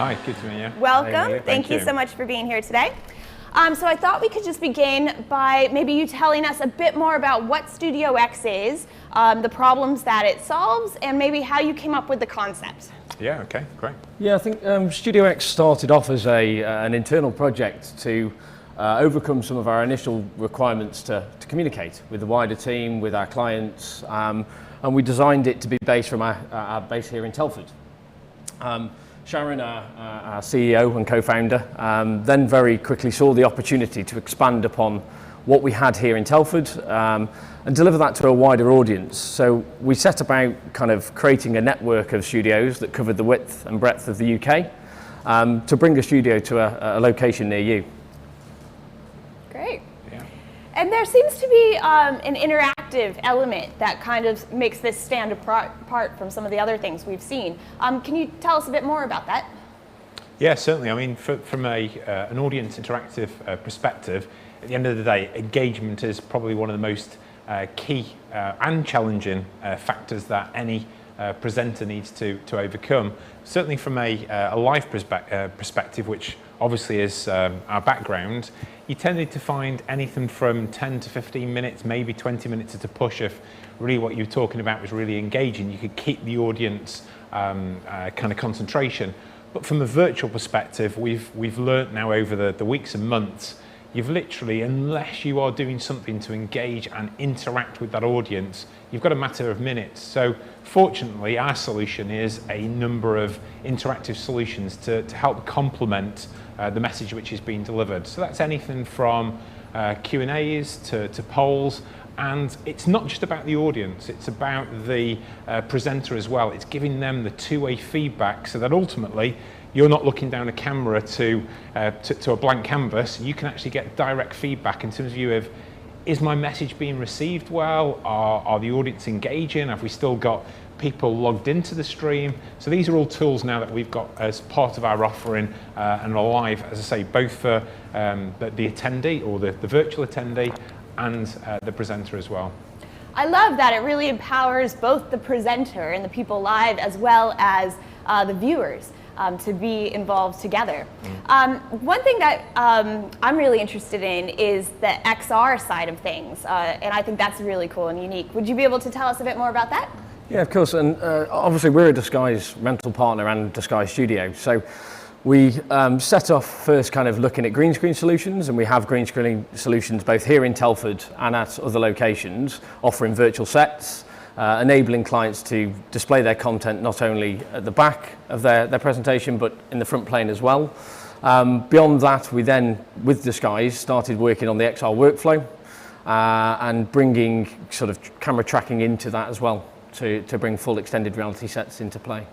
Hi, good to meet you. Welcome. Thank you so much for being here today. So I thought we could just begin by maybe you telling us a bit more about what StudioX is, the problems that it solves, and maybe how you came up with the concept. Yeah, okay, great. Yeah, I think StudioX started off as an internal project to overcome some of our initial requirements to communicate with the wider team, with our clients, and we designed it to be based from our base here in Telford. Sharon, our CEO and co-founder, then very quickly saw the opportunity to expand upon what we had here in Telford and deliver that to a wider audience. So we set about kind of creating a network of studios that covered the width and breadth of the UK to bring a studio to a location near you. Great. Yeah. And there seems to be an interactive element that kind of makes this stand apart from some of the other things we've seen. Can you tell us a bit more about that? Yeah, certainly. I mean, from an audience interactive perspective, at the end of the day, engagement is probably one of the most key and challenging factors that any presenter needs to overcome. Certainly from a live perspective, which obviously is our background, you tended to find anything from 10 to 15 minutes, maybe 20 minutes at a push if really what you were talking about was really engaging. You could keep the audience kind of concentration. But from a virtual perspective, we've learnt now over the weeks and months, you've literally, unless you are doing something to engage and interact with that audience, you've got a matter of minutes. So fortunately, our solution is a number of interactive solutions to help complement the message which is being delivered. So that's anything from Q&As to polls, and it's not just about the audience, it's about the presenter as well. It's giving them the two-way feedback so that ultimately you're not looking down a camera to a blank canvas. You can actually get direct feedback in terms of you of, is my message being received well? Are the audience engaging? Have we still got people logged into the stream? So these are all tools now that we've got as part of our offering and are live, as I say, both for the attendee or the virtual attendee and the presenter as well. I love that it really empowers both the presenter and the people live as well as the viewers to be involved together. One thing that I'm really interested in is the XR side of things, and I think that's really cool and unique. Would you be able to tell us a bit more about that? Yeah, of course, and obviously we're a Disguise rental partner and Disguise studio, so we set off first kind of looking at green screen solutions, and we have green screen solutions both here in Telford and at other locations, offering virtual sets, enabling clients to display their content not only at the back of their presentation but in the front plane as well. Beyond that, we then, with Disguise, started working on the XR workflow and bringing sort of camera tracking into that as well to bring full extended reality sets into play.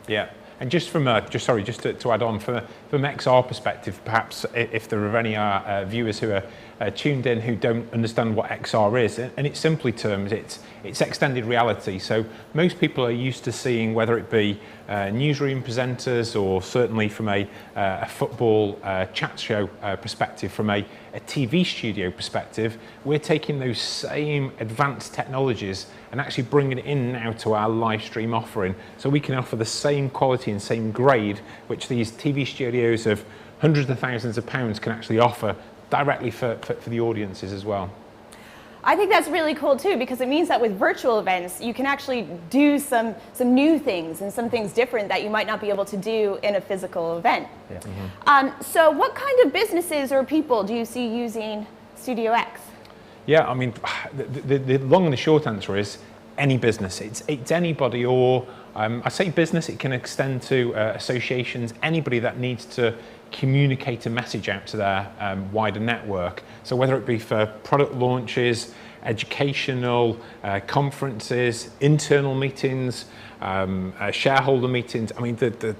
Yeah. And just from just to add on, from XR perspective, perhaps if there are any viewers who are tuned in who don't understand what XR is, and it's simply terms, it's extended reality. So most people are used to seeing, whether it be newsroom presenters or certainly from a football chat show perspective, from a TV studio perspective, we're taking those same advanced technologies and actually bringing it in now to our live stream offering, so we can offer the same quality and same grade which these TV studios of hundreds of thousands of pounds can actually offer directly for the audiences as well. I think that's really cool too, because it means that with virtual events you can actually do some new things and some things different that you might not be able to do in a physical event. Yeah. Mm-hmm. So what kind of businesses or people do you see using StudioX? Yeah, I mean, the long and the short answer is any business. It's anybody, or I say business, it can extend to associations, anybody that needs to communicate a message out to their wider network. So whether it be for product launches, educational, conferences, internal meetings, shareholder meetings. I mean, the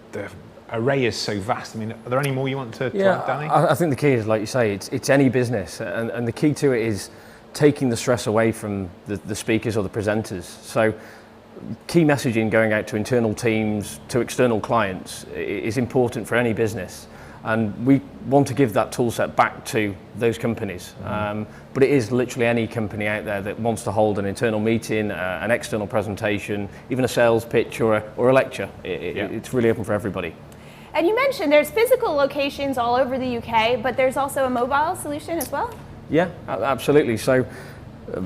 array is so vast. I mean, are there any more you want to add, Danny? I think the key is, like you say, it's any business, and the key to it is taking the stress away from the speakers or the presenters. So key messaging going out to internal teams, to external clients is important for any business. And we want to give that tool set back to those companies. But it is literally any company out there that wants to hold an internal meeting, an external presentation, even a sales pitch or a lecture. It's really open for everybody. And you mentioned there's physical locations all over the UK, but there's also a mobile solution as well? Yeah, absolutely. So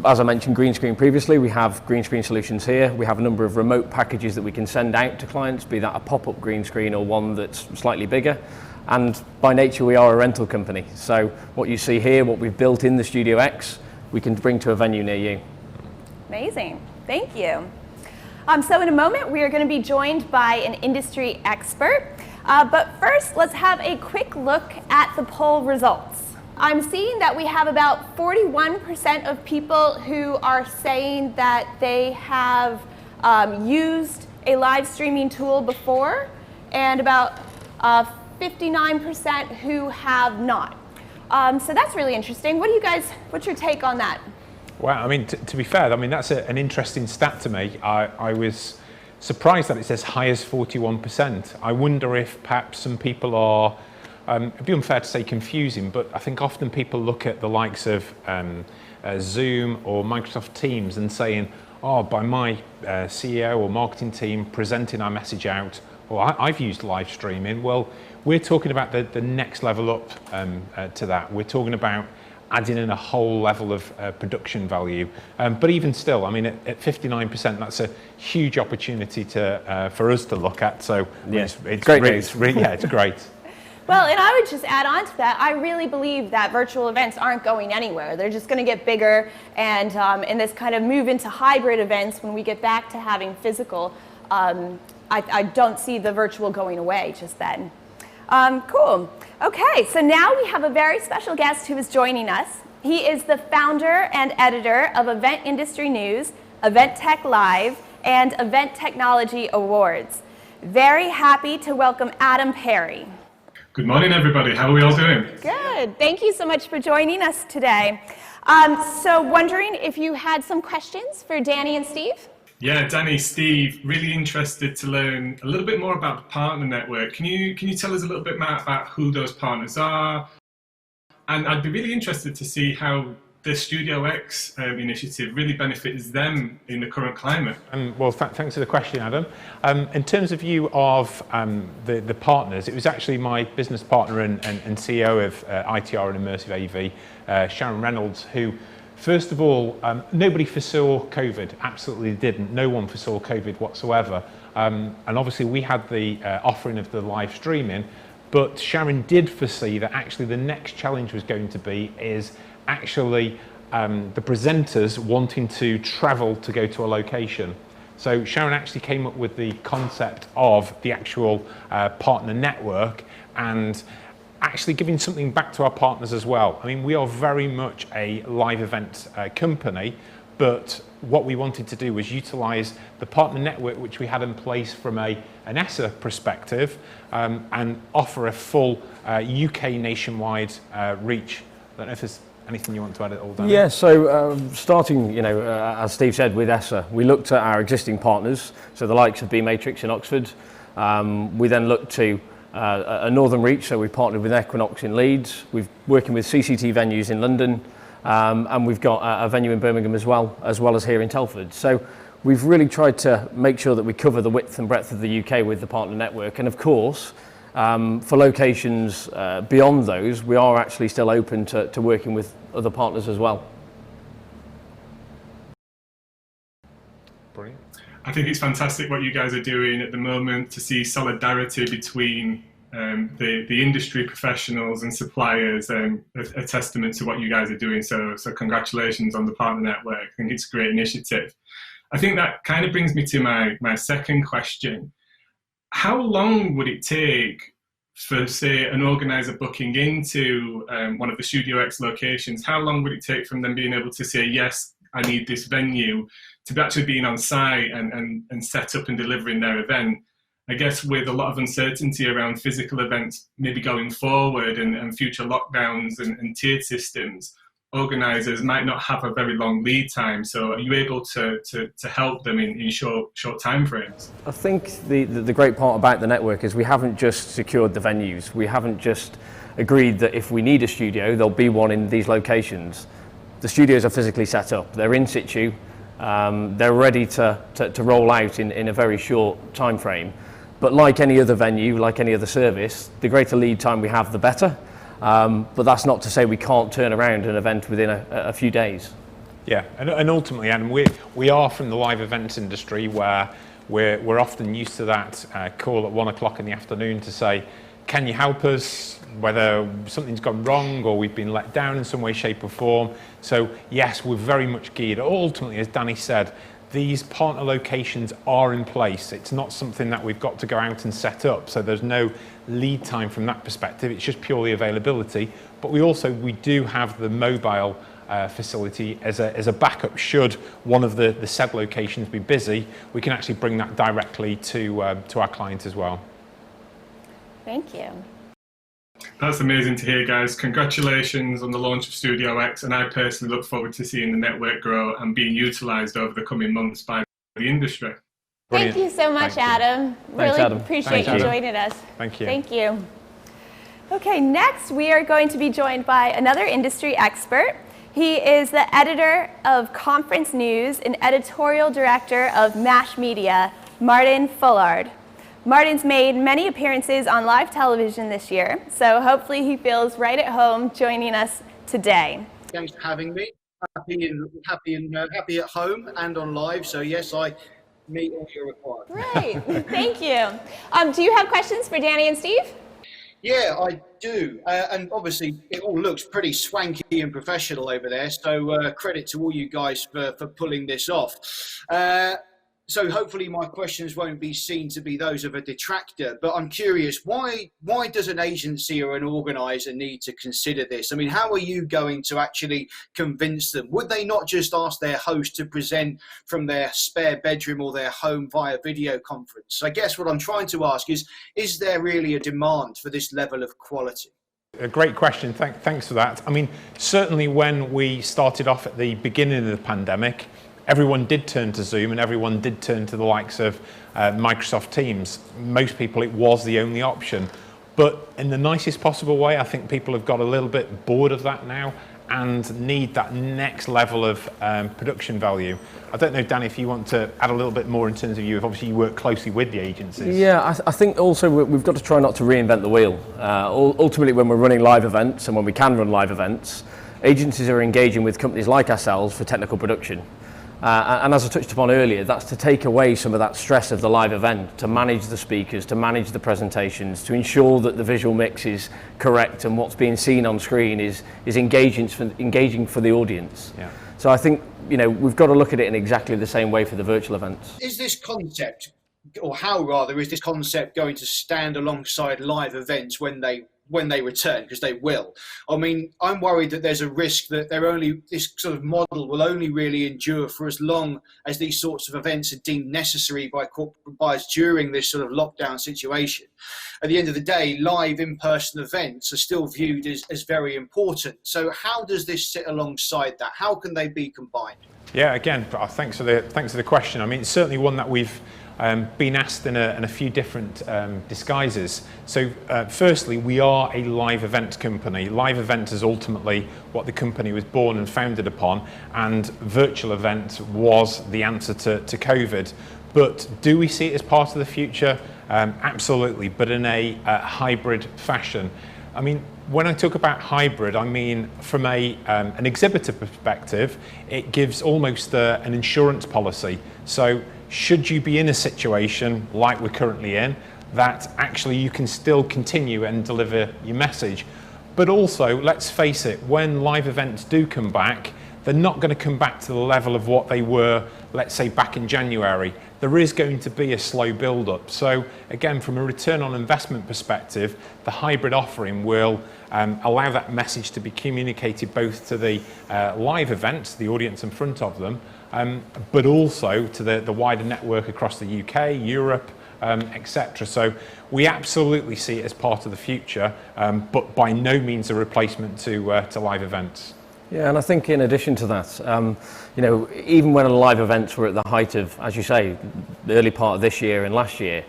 as I mentioned green screen previously, we have green screen solutions here. We have a number of remote packages that we can send out to clients, be that a pop-up green screen or one that's slightly bigger. And by nature, we are a rental company. So what you see here, what we've built in the StudioX, we can bring to a venue near you. Amazing, thank you. So in a moment, we are going to be joined by an industry expert. But first, let's have a quick look at the poll results. I'm seeing that we have about 41% of people who are saying that they have used a live streaming tool before, and about 59% who have not. So that's really interesting. What's your take on that? Well, I mean, to be fair, I mean, that's an interesting stat to me. I was surprised that it says high as 41%. I wonder if perhaps some people are, it'd be unfair to say confusing, but I think often people look at the likes of Zoom or Microsoft Teams and saying, oh, by my CEO or marketing team presenting our message out, or I've used live streaming. Well, we're talking about the next level up to that. We're talking about adding in a whole level of production value. But even still, I mean, at 59%, that's a huge opportunity for us to look at. So yes, it's great really, news. it's great. Well, and I would just add on to that, I really believe that virtual events aren't going anywhere. They're just going to get bigger, and this kind of move into hybrid events when we get back to having physical. I don't see the virtual going away just then. Cool. Okay, so now we have a very special guest who is joining us. He is the founder and editor of Event Industry News, Event Tech Live, and Event Technology Awards. Very happy to welcome Adam Perry. Good morning, everybody. How are we all doing? Good. Thank you so much for joining us today. So wondering if you had some questions for Danny and Steve? Yeah, Danny, Steve, really interested to learn a little bit more about the partner network. Can you tell us a little bit more about who those partners are? And I'd be really interested to see how the StudioX initiative really benefits them in the current climate. Well, thanks for the question, Adam. In terms of view of the partners, it was actually my business partner and CEO of ITR and Immersive AV, Sharon Reynolds, who, first of all, nobody foresaw COVID, absolutely didn't. No one foresaw COVID whatsoever. And obviously we had the offering of the live streaming, but Sharon did foresee that actually the next challenge was going to be is actually the presenters wanting to travel to go to a location. So Sharon actually came up with the concept of the actual partner network and actually giving something back to our partners as well. I mean, we are very much a live event company, but what we wanted to do was utilize the partner network which we had in place from an ESSA perspective and offer a full UK nationwide reach. I don't know if there's anything you want to add at all, Danny? Yeah, so starting, as Steve said, with ESSA, we looked at our existing partners, so the likes of B-Matrix in Oxford. We then looked to a northern reach, so we partnered with Equinox in Leeds. We're working with CCT venues in London, and we've got a venue in Birmingham as well as here in Telford. So we've really tried to make sure that we cover the width and breadth of the UK with the partner network. And of course, for locations beyond those, we are actually still open to working with other partners as well. Brilliant. I think it's fantastic what you guys are doing at the moment to see solidarity between the industry professionals and suppliers, a testament to what you guys are doing. So congratulations on the partner network. I think it's a great initiative. I think that kind of brings me to my second question. How long would it take for, say, an organizer booking into one of the StudioX locations? How long would it take from them being able to say, yes, I need this venue, to actually being on site and set up and delivering their event? I guess with a lot of uncertainty around physical events maybe going forward and future lockdowns and tiered systems, organisers might not have a very long lead time. So are you able to help them in short time frames? I think the great part about the network is we haven't just secured the venues. We haven't just agreed that if we need a studio, there'll be one in these locations. The studios are physically set up. They're in situ. They're ready to roll out in a very short time frame. But like any other venue, like any other service, the greater lead time we have, the better. But that's not to say we can't turn around an event within a few days. Yeah, and ultimately, Adam, we are from the live events industry where we're often used to that call at 1 o'clock in the afternoon to say, can you help us, whether something's gone wrong or we've been let down in some way, shape or form. So yes, we're very much geared. Ultimately, as Danny said, these partner locations are in place. It's not something that we've got to go out and set up. So there's no lead time from that perspective. It's just purely availability. But we do have the mobile facility as a backup. Should one of the said locations be busy, we can actually bring that directly to our client as well. Thank you. That's amazing to hear, guys. Congratulations on the launch of StudioX, and I personally look forward to seeing the network grow and being utilised over the coming months by the industry. Brilliant. Thank you so much, Adam. Really appreciate you joining us. Thank you. Thank you. Okay, next we are going to be joined by another industry expert. He is the editor of Conference News and editorial director of MASH Media, Martin Fullard. Martin's made many appearances on live television this year, so hopefully he feels right at home joining us today. Thanks for having me. Happy at home and on live. So yes, I meet all your requirements. Great, thank you. Do you have questions for Danny and Steve? Yeah, I do. And obviously it all looks pretty swanky and professional over there. So credit to all you guys for pulling this off. So hopefully my questions won't be seen to be those of a detractor, but I'm curious, why does an agency or an organizer need to consider this? I mean, how are you going to actually convince them? Would they not just ask their host to present from their spare bedroom or their home via video conference? I guess what I'm trying to ask is there really a demand for this level of quality? A great question, thanks for that. I mean, certainly when we started off at the beginning of the pandemic, everyone did turn to Zoom and everyone did turn to the likes of Microsoft Teams. Most people, it was the only option. But in the nicest possible way, I think people have got a little bit bored of that now and need that next level of production value. I don't know, Danny, if you want to add a little bit more in terms of obviously you work closely with the agencies. Yeah, I think also we've got to try not to reinvent the wheel. Ultimately, when we're running live events and when we can run live events, agencies are engaging with companies like ourselves for technical production. And as I touched upon earlier, that's to take away some of that stress of the live event, to manage the speakers, to manage the presentations, to ensure that the visual mix is correct and what's being seen on screen is engaging for the audience. Yeah. So I think we've got to look at it in exactly the same way for the virtual events. Is this concept, or how rather, is this concept going to stand alongside live events when they return, because they will? I mean, I'm worried that there's a risk that this sort of model will only really endure for as long as these sorts of events are deemed necessary by corporate buyers during this sort of lockdown situation. At the end of the day, live in-person events are still viewed as very important. So how does this sit alongside that? How can they be combined? Yeah, again, thanks for the question. I mean, it's certainly one that we've been asked in a few different disguises. So firstly, we are a live event company. Live event is ultimately what the company was born and founded upon, and virtual event was the answer to COVID. But do we see it as part of the future? Absolutely, but in a hybrid fashion. I mean, when I talk about hybrid, I mean from an exhibitor perspective, it gives almost an insurance policy. So should you be in a situation like we're currently in, that actually you can still continue and deliver your message. But also, let's face it, when live events do come back, they're not going to come back to the level of what they were, let's say, back in January. There is going to be a slow build-up. So again, from a return on investment perspective, the hybrid offering will allow that message to be communicated both to the live events, the audience in front of them, but also to the wider network across the UK, Europe, etc. So we absolutely see it as part of the future, but by no means a replacement to live events. Yeah, and I think in addition to that, you know, even when live events were at the height of, as you say, the early part of this year and last year,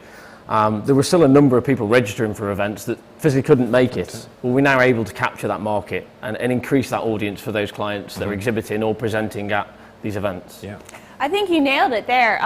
there were still a number of people registering for events that physically couldn't make it. Well, we're now able to capture that market and increase that audience for those clients that are exhibiting or presenting at these events. Yeah. I think you nailed it there.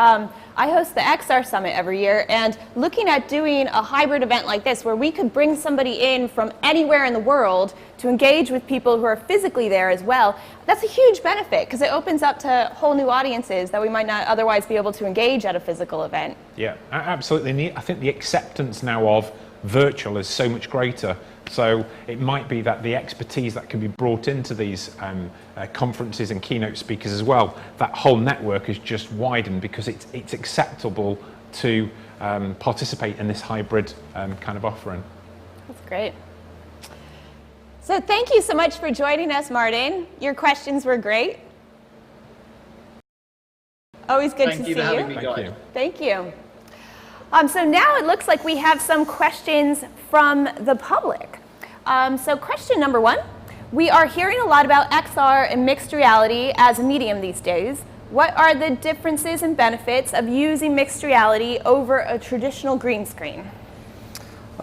I host the XR Summit every year, and looking at doing a hybrid event like this where we could bring somebody in from anywhere in the world to engage with people who are physically there as well, that's a huge benefit because it opens up to whole new audiences that we might not otherwise be able to engage at a physical event. Yeah, absolutely. I think the acceptance now of virtual is so much greater. So it might be that the expertise that can be brought into these conferences and keynote speakers as well, that whole network is just widened because it's acceptable to participate in this hybrid kind of offering. That's great. So thank you so much for joining us, Martin. Your questions were great. Always good to see you. Thank you for having me, guys. Thank you. Thank you. So now it looks like we have some questions from the public. So question number one, we are hearing a lot about XR and mixed reality as a medium these days. What are the differences and benefits of using mixed reality over a traditional green screen?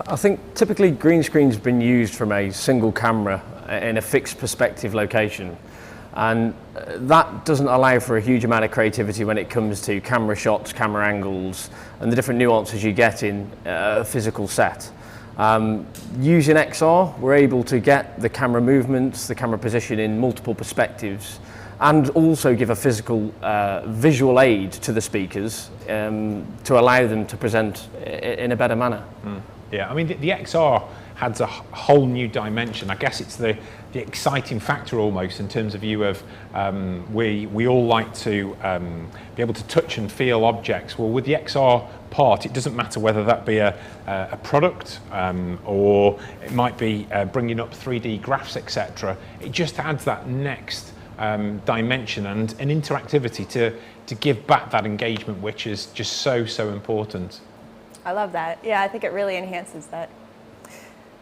I think typically green screen's been used from a single camera in a fixed perspective location. And that doesn't allow for a huge amount of creativity when it comes to camera shots, camera angles, and the different nuances you get in a physical set. Using XR, we're able to get the camera movements, the camera position in multiple perspectives, and also give a physical visual aid to the speakers to allow them to present in a better manner. Yeah, I mean, the XR adds a whole new dimension. I guess it's the exciting factor almost in terms of view of we all like to be able to touch and feel objects. Well, with the XR part, it doesn't matter whether that be a product or it might be bringing up 3D graphs, etc. It just adds that next dimension and an interactivity to give back that engagement, which is just so important. I love that. Yeah, I think it really enhances that.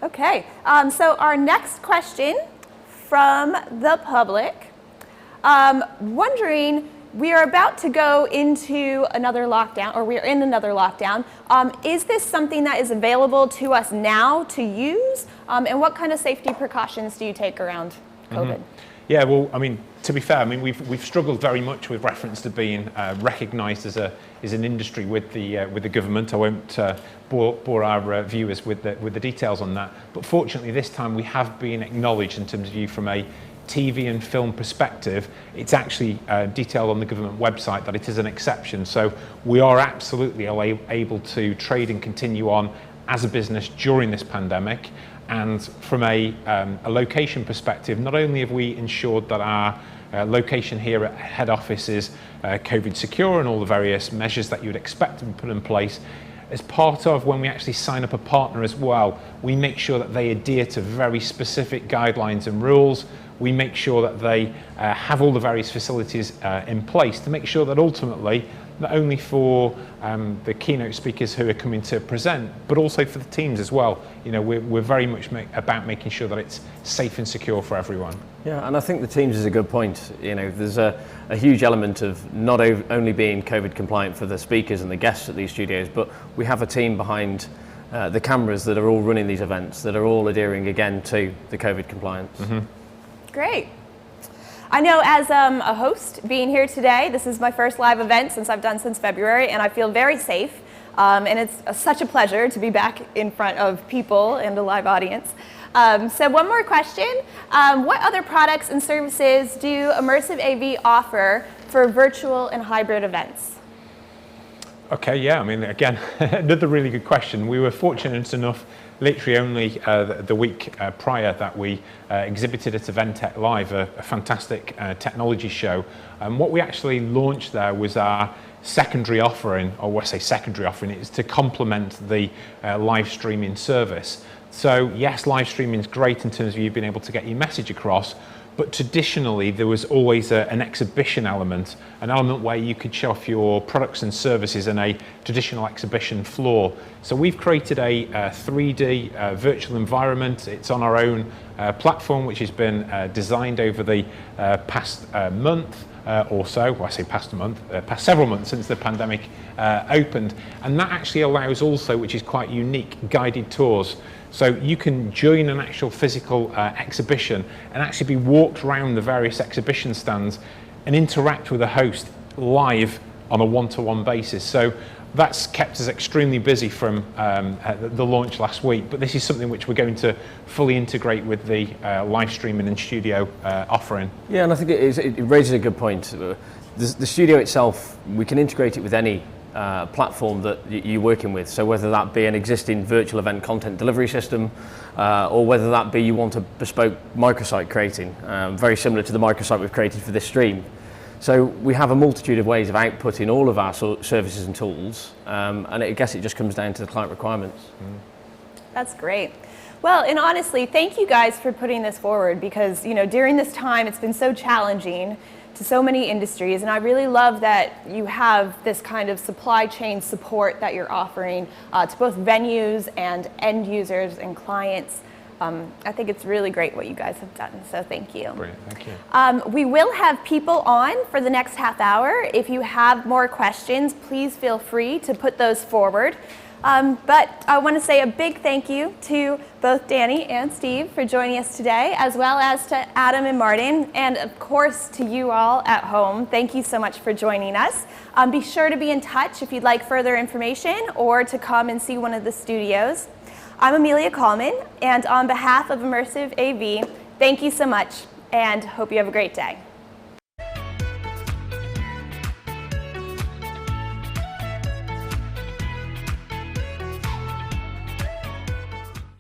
Okay, so our next question from the public, wondering, we are about to go into another lockdown, or we are in another lockdown. Is this something that is available to us now to use? And what kind of safety precautions do you take around COVID? Yeah, well, I mean, to be fair, I mean we've struggled very much with reference to being recognised as an industry with the government. I won't bore our viewers with the details on that. But fortunately, this time we have been acknowledged in terms of you from a TV and film perspective. It's actually detailed on the government website that it is an exception. So we are absolutely able to trade and continue on as a business during this pandemic. And from a location perspective, not only have we ensured that our location here at head office is COVID secure and all the various measures that you would expect to be put in place, as part of when we actually sign up a partner as well, we make sure that they adhere to very specific guidelines and rules. We make sure that they have all the various facilities in place to make sure that ultimately, not only for the keynote speakers who are coming to present, but also for the teams as well. You know, we're very much about making sure that it's safe and secure for everyone. Yeah, and I think the teams is a good point. You know, there's a huge element of not only being COVID compliant for the speakers and the guests at these studios, but we have a team behind the cameras that are all running these events, that are all adhering again to the COVID compliance. Great. I know as a host being here today, this is my first live event I've done since February, and I feel very safe. And it's such a pleasure to be back in front of people and a live audience. So one more question. What other products and services do Immersive AV offer for virtual and hybrid events? Okay, yeah, I mean, again, another really good question. We were fortunate enough literally only the week prior that we exhibited at Eventech Live, a fantastic technology show. And what we actually launched there was our secondary offering, or when I say secondary offering, it's to complement the live streaming service. So yes, live streaming is great in terms of you being able to get your message across, but traditionally there was always an exhibition element, an element where you could show off your products and services in a traditional exhibition floor. So we've created a 3D virtual environment. It's on our own platform, which has been designed over the past month or so. Well, I say past a month, past several months since the pandemic opened. And that actually allows also, which is quite unique, guided tours. So you can join an actual physical exhibition and actually be walked around the various exhibition stands and interact with a host live on a one-to-one basis. So that's kept us extremely busy from the launch last week, but this is something which we're going to fully integrate with the live streaming and studio offering. Yeah, and I think it raises a good point. The studio itself, we can integrate it with any platform that you're working with. So whether that be an existing virtual event content delivery system, or whether that be you want a bespoke microsite creating, very similar to the microsite we've created for this stream. So we have a multitude of ways of outputting all of our services and tools, and I guess it just comes down to the client requirements. That's great. Well, and honestly, thank you guys for putting this forward, because during this time it's been so challenging to so many industries, and I really love that you have this kind of supply chain support that you're offering to both venues and end users and clients. I think it's really great what you guys have done, so thank you. Brilliant, thank you. We will have people on for the next half hour. If you have more questions, please feel free to put those forward. But I want to say a big thank you to both Danny and Steve for joining us today, as well as to Adam and Martin, and of course to you all at home. Thank you so much for joining us. Be sure to be in touch if you'd like further information or to come and see one of the studios. I'm Amelia Coleman, and on behalf of Immersive AV, thank you so much and hope you have a great day.